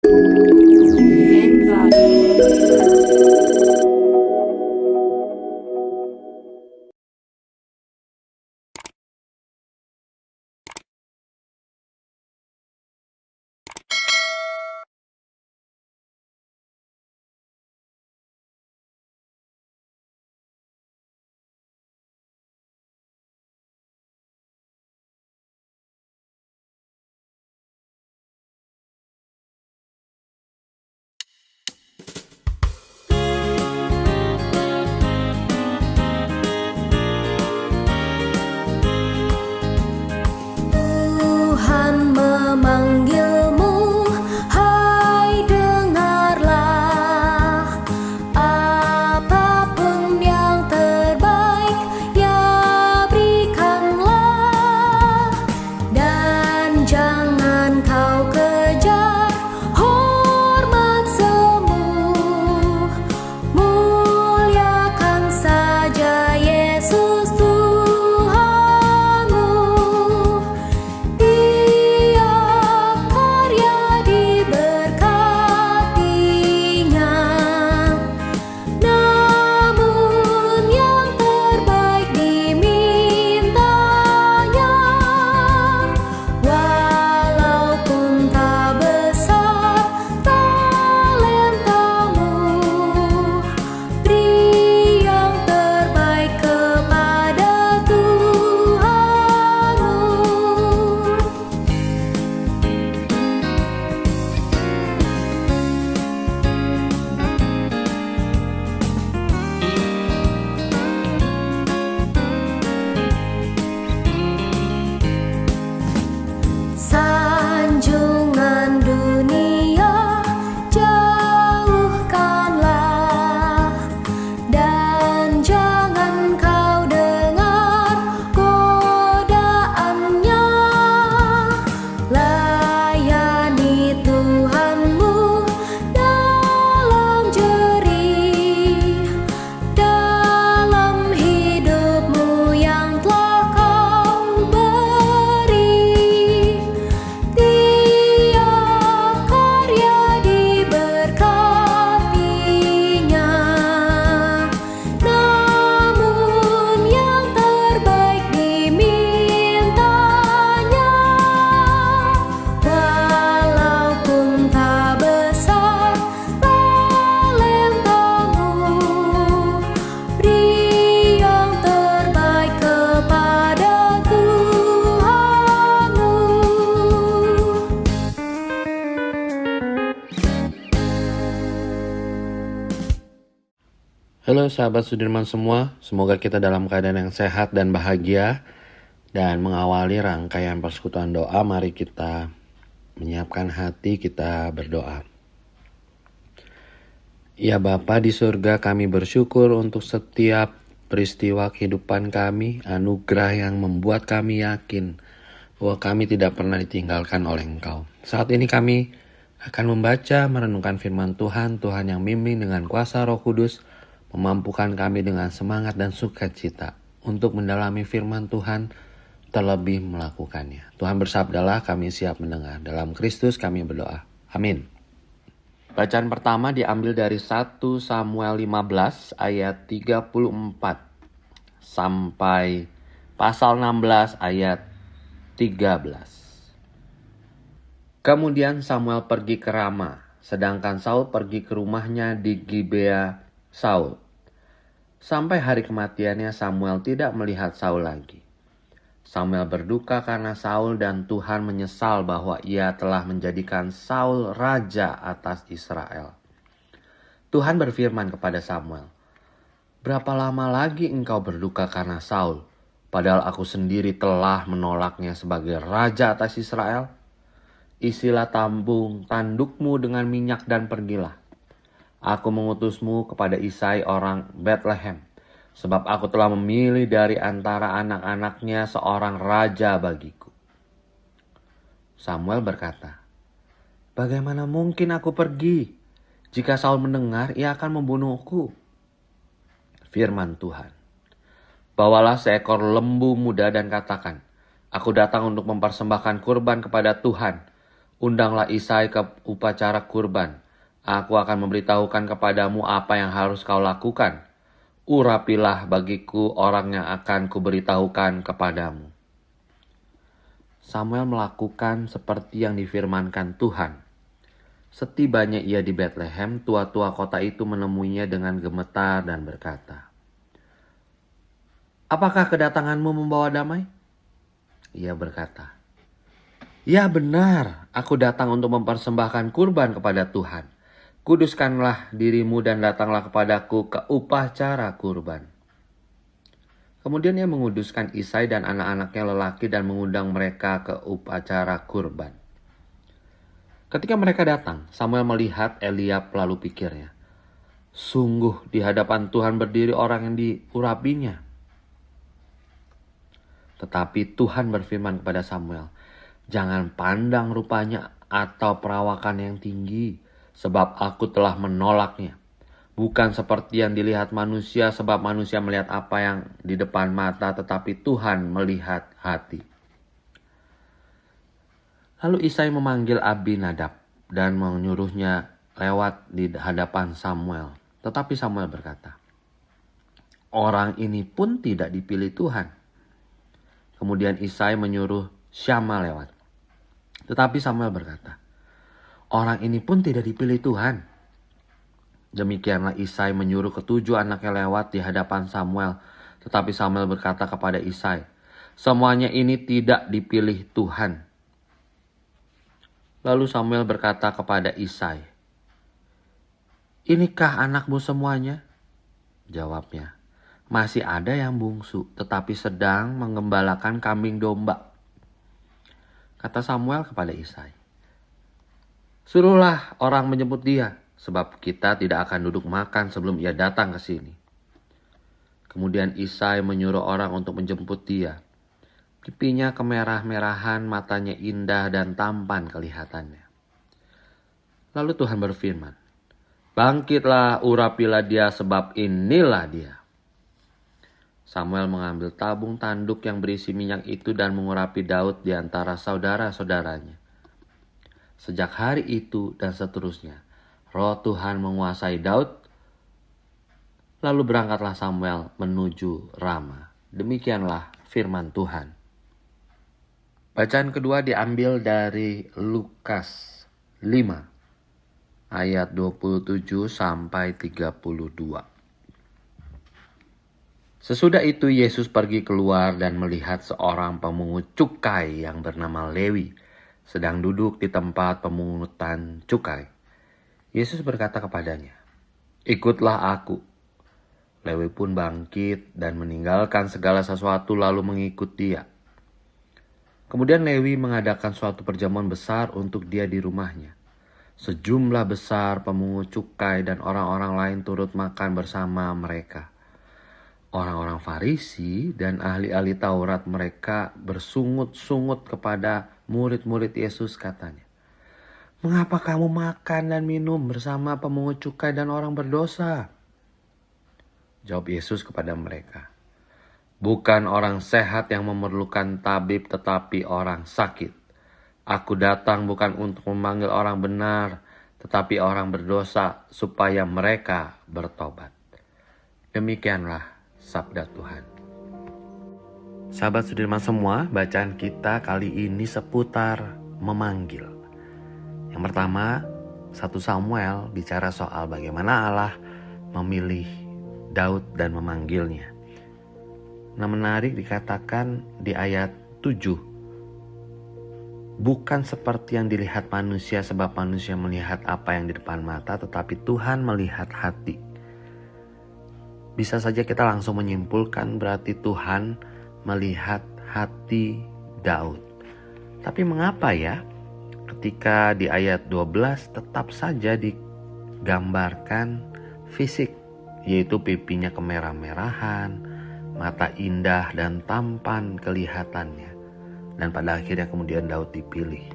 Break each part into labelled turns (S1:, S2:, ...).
S1: Tuhan memanggilmu, hai dengarlah, apapun yang terbaik ya berikanlah, dan jangan kau kejar hormat semu, muliakan saja Yesus Tuhanmu. Dia karya diberkatinya, namun yang terbaik dimintanya. Walaupun tak besar talentamu, beri yang terbaik kepada Tuhanmu. Sanjungan dunia jauhkanlah, dan jangan kau dengar godaannya. Layani Tuhanmu dalam jerih, dalam hidupmu yang telah kau beri. Dia karya diberkatinya, namun yang terbaik dimintanya. Walaupun tak besar talentamu, beri yang terbaik kepada Tuhanmu.
S2: Halo sahabat Sudirman semua, semoga kita dalam keadaan yang sehat dan bahagia. Dan mengawali rangkaian persekutuan doa, mari kita menyiapkan hati, kita berdoa. Ya Bapa di surga, kami bersyukur untuk setiap peristiwa kehidupan kami, anugerah yang membuat kami yakin bahwa kami tidak pernah ditinggalkan oleh Engkau. Saat ini kami akan membaca, merenungkan firman Tuhan, Tuhan yang bimbing dengan kuasa Roh Kudus, memampukan kami dengan semangat dan sukacita untuk mendalami firman Tuhan, terlebih melakukannya. Tuhan bersabdalah, kami siap mendengar. Dalam Kristus kami berdoa. Amin. Bacaan pertama diambil dari 1 Samuel 15 ayat 34 sampai pasal 16 ayat 13. Kemudian Samuel pergi ke Rama, sedangkan Saul pergi ke rumahnya di Gibea Saul. Sampai hari kematiannya Samuel tidak melihat Saul lagi. Samuel berduka karena Saul, dan Tuhan menyesal bahwa ia telah menjadikan Saul raja atas Israel. Tuhan berfirman kepada Samuel, "Berapa lama lagi engkau berduka karena Saul, padahal aku sendiri telah menolaknya sebagai raja atas Israel? Isilah tandukmu dengan minyak dan pergilah. Aku mengutusmu kepada Isai orang Bethlehem, sebab aku telah memilih dari antara anak-anaknya seorang raja bagiku." Samuel berkata, "Bagaimana mungkin aku pergi? Jika Saul mendengar, ia akan membunuhku." Firman Tuhan, "Bawalah seekor lembu muda dan katakan, 'Aku datang untuk mempersembahkan kurban kepada Tuhan.' Undanglah Isai ke upacara kurban. Aku akan memberitahukan kepadamu apa yang harus kau lakukan. Urapilah bagiku orang yang akan kuberitahukan kepadamu." Samuel melakukan seperti yang difirmankan Tuhan. Setibanya ia di Betlehem, tua-tua kota itu menemuinya dengan gemetar dan berkata, "Apakah kedatanganmu membawa damai?" Ia berkata, "Ya benar, aku datang untuk mempersembahkan kurban kepada Tuhan. Kuduskanlah dirimu dan datanglah kepadaku ke upacara kurban." Kemudian ia menguduskan Isai dan anak-anaknya lelaki dan mengundang mereka ke upacara kurban. Ketika mereka datang, Samuel melihat Eliab, lalu pikirnya, "Sungguh di hadapan Tuhan berdiri orang yang diurapinya." Tetapi Tuhan berfirman kepada Samuel, "Jangan pandang rupanya atau perawakan yang tinggi, sebab aku telah menolaknya. Bukan seperti yang dilihat manusia, sebab manusia melihat apa yang di depan mata, tetapi Tuhan melihat hati." Lalu Isai memanggil Abinadab dan menyuruhnya lewat di hadapan Samuel. Tetapi Samuel berkata, "Orang ini pun tidak dipilih Tuhan." Kemudian Isai menyuruh Syama lewat. Tetapi Samuel berkata, "Orang ini pun tidak dipilih Tuhan." Demikianlah Isai menyuruh ketujuh anaknya lewat di hadapan Samuel. Tetapi Samuel berkata kepada Isai, "Semuanya ini tidak dipilih Tuhan." Lalu Samuel berkata kepada Isai, "Inikah anakmu semuanya?" Jawabnya, "Masih ada yang bungsu, tetapi sedang mengembalakan kambing domba." Kata Samuel kepada Isai, "Suruhlah orang menjemput dia, sebab kita tidak akan duduk makan sebelum ia datang ke sini." Kemudian Isai menyuruh orang untuk menjemput dia. Pipinya kemerah-merahan, matanya indah dan tampan kelihatannya. Lalu Tuhan berfirman, "Bangkitlah, urapilah dia, sebab inilah dia." Samuel mengambil tabung tanduk yang berisi minyak itu dan mengurapi Daud di antara saudara-saudaranya. Sejak hari itu dan seterusnya, Roh Tuhan menguasai Daud. Lalu berangkatlah Samuel menuju Rama. Demikianlah firman Tuhan. Bacaan kedua diambil dari Lukas 5 ayat 27 sampai 32. Sesudah itu Yesus pergi keluar dan melihat seorang pemungut cukai yang bernama Lewi sedang duduk di tempat pemungutan cukai. Yesus berkata kepadanya, "Ikutlah aku." Lewi pun bangkit dan meninggalkan segala sesuatu lalu mengikut dia. Kemudian Lewi mengadakan suatu perjamuan besar untuk dia di rumahnya. Sejumlah besar pemungut cukai dan orang-orang lain turut makan bersama mereka. Orang-orang Farisi dan ahli-ahli Taurat mereka bersungut-sungut kepada murid-murid Yesus, katanya, "Mengapa kamu makan dan minum bersama pemungut cukai dan orang berdosa?" Jawab Yesus kepada mereka, "Bukan orang sehat yang memerlukan tabib, tetapi orang sakit. Aku datang bukan untuk memanggil orang benar, tetapi orang berdosa, supaya mereka bertobat." Demikianlah sabda Tuhan. Sahabat Sudirman semua, bacaan kita kali ini seputar memanggil. Yang pertama, 1 Samuel bicara soal bagaimana Allah memilih Daud dan memanggilnya. Nah, menarik dikatakan di ayat 7. Bukan seperti yang dilihat manusia, sebab manusia melihat apa yang di depan mata, tetapi Tuhan melihat hati. Bisa saja kita langsung menyimpulkan berarti Tuhan melihat hati Daud. Tapi mengapa ya ketika di ayat 12 tetap saja digambarkan fisik, yaitu pipinya kemerah-merahan, mata indah dan tampan kelihatannya. Dan pada akhirnya kemudian Daud dipilih.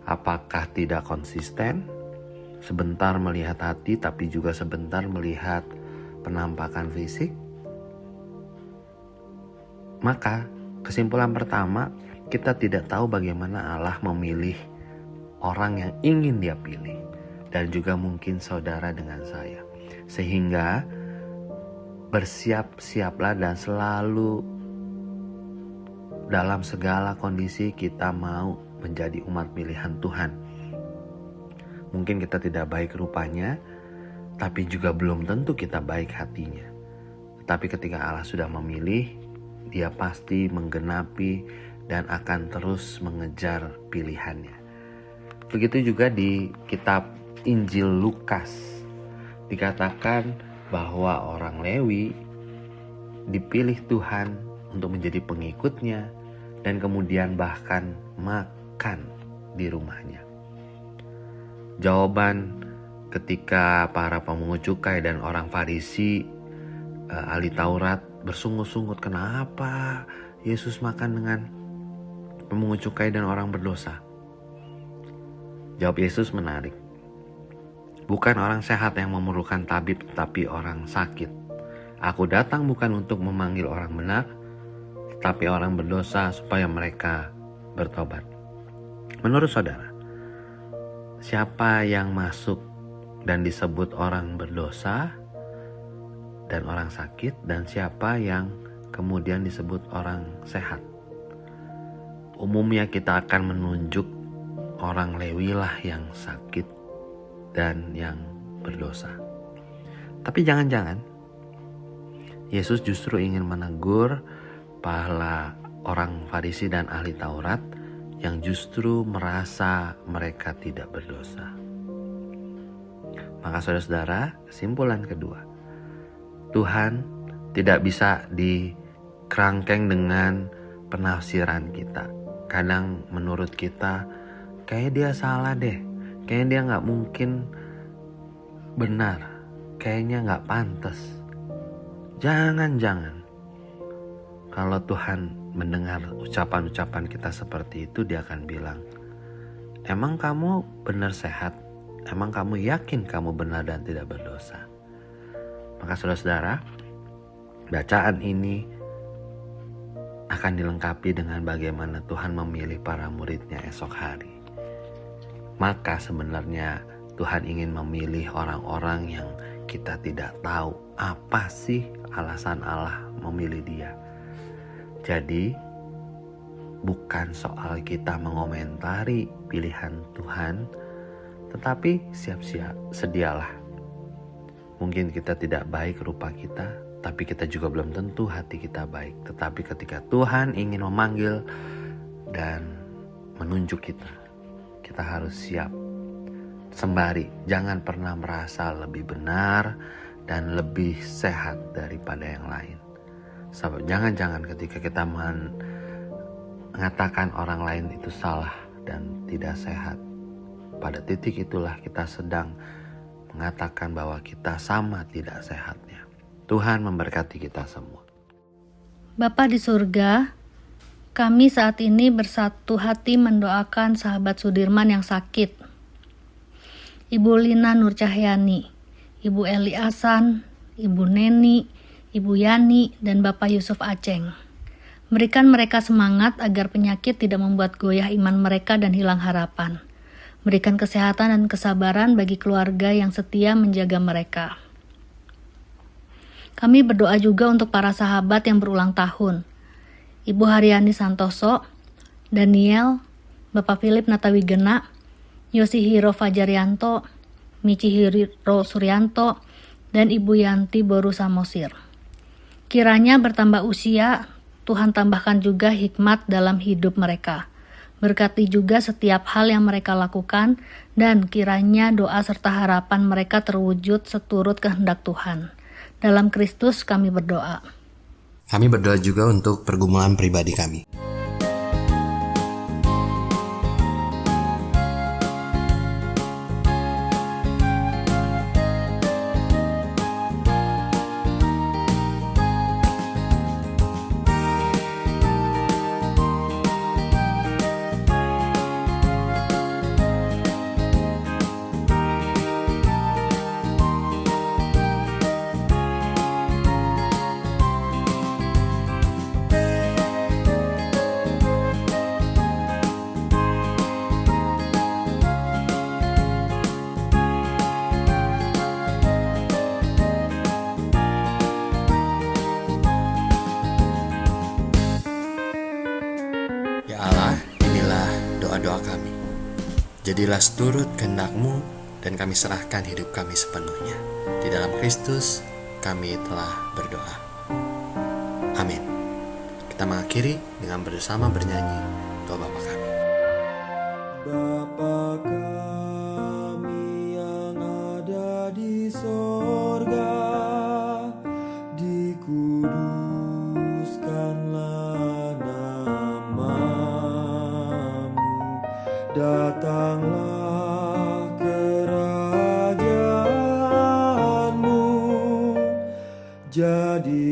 S2: Apakah tidak konsisten? Sebentar melihat hati tapi juga sebentar melihat penampakan fisik? Maka kesimpulan pertama, kita tidak tahu bagaimana Allah memilih orang yang ingin dia pilih, dan juga mungkin saudara dengan saya. Sehingga bersiap-siaplah dan selalu dalam segala kondisi kita mau menjadi umat pilihan Tuhan. Mungkin kita tidak baik rupanya, tapi juga belum tentu kita baik hatinya. Tetapi ketika Allah sudah memilih, Dia pasti menggenapi dan akan terus mengejar pilihannya. Begitu juga di kitab Injil Lukas, dikatakan bahwa orang Lewi dipilih Tuhan untuk menjadi pengikutnya dan kemudian bahkan makan di rumahnya. Jawaban ketika para pemungut cukai dan orang Farisi, ahli Taurat, bersungut-sungut, kenapa Yesus makan dengan pemungut cukai dan orang berdosa? Jawab Yesus menarik. Bukan orang sehat yang memerlukan tabib, tetapi orang sakit. Aku datang bukan untuk memanggil orang benar, tetapi orang berdosa supaya mereka bertobat. Menurut saudara, siapa yang masuk dan disebut orang berdosa dan orang sakit, dan siapa yang kemudian disebut orang sehat? Umumnya kita akan menunjuk orang Lewi lah yang sakit dan yang berdosa. Tapi jangan-jangan Yesus justru ingin menegur para orang Farisi dan ahli Taurat yang justru merasa mereka tidak berdosa. Maka saudara-saudara, kesimpulan kedua, Tuhan tidak bisa dikerangkeng dengan penafsiran kita. Kadang menurut kita, kayak dia salah deh, kayaknya dia gak mungkin benar, kayaknya gak pantas. Jangan-jangan kalau Tuhan mendengar ucapan-ucapan kita seperti itu, Dia akan bilang, emang kamu benar sehat? Emang kamu yakin kamu benar dan tidak berdosa? Maka saudara-saudara, bacaan ini akan dilengkapi dengan bagaimana Tuhan memilih para muridnya esok hari. Maka sebenarnya Tuhan ingin memilih orang-orang yang kita tidak tahu apa sih alasan Allah memilih dia. Jadi bukan soal kita mengomentari pilihan Tuhan, tetapi siap-siap, sedialah. Mungkin kita tidak baik rupa kita, tapi kita juga belum tentu hati kita baik. Tetapi ketika Tuhan ingin memanggil dan menunjuk kita, kita harus siap. Sembari jangan pernah merasa lebih benar dan lebih sehat daripada yang lain. Sebab jangan-jangan ketika kita mengatakan orang lain itu salah dan tidak sehat, pada titik itulah kita sedang mengatakan bahwa kita sama tidak sehatnya. Tuhan memberkati kita semua.
S3: Bapa di surga, kami saat ini bersatu hati mendoakan sahabat Sudirman yang sakit. Ibu Lina Nur Cahyani, Ibu Eli Asan, Ibu Neni, Ibu Yani, dan Bapak Yusuf Aceng. Berikan mereka semangat agar penyakit tidak membuat goyah iman mereka dan hilang harapan. Berikan kesehatan dan kesabaran bagi keluarga yang setia menjaga mereka. Kami berdoa juga untuk para sahabat yang berulang tahun. Ibu Haryani Santoso, Daniel, Bapak Philip Natawigena, Yoshihiro Fajarianto, Michihiro Suryanto, dan Ibu Yanti Boru Samosir. Kiranya bertambah usia, Tuhan tambahkan juga hikmat dalam hidup mereka. Berkati juga setiap hal yang mereka lakukan, dan kiranya doa serta harapan mereka terwujud seturut kehendak Tuhan. Dalam Kristus kami berdoa.
S4: Kami berdoa juga untuk pergumulan pribadi kami. Jadilah seturut kehendak-Mu, dan kami serahkan hidup kami sepenuhnya. Di dalam Kristus kami telah berdoa. Amin. Kita mengakhiri dengan bersama bernyanyi doa Bapa kami.
S5: Bapa kami yang ada di sorga, dikuduskanlah nama-Mu, datanglah kerajaan-Mu, jadi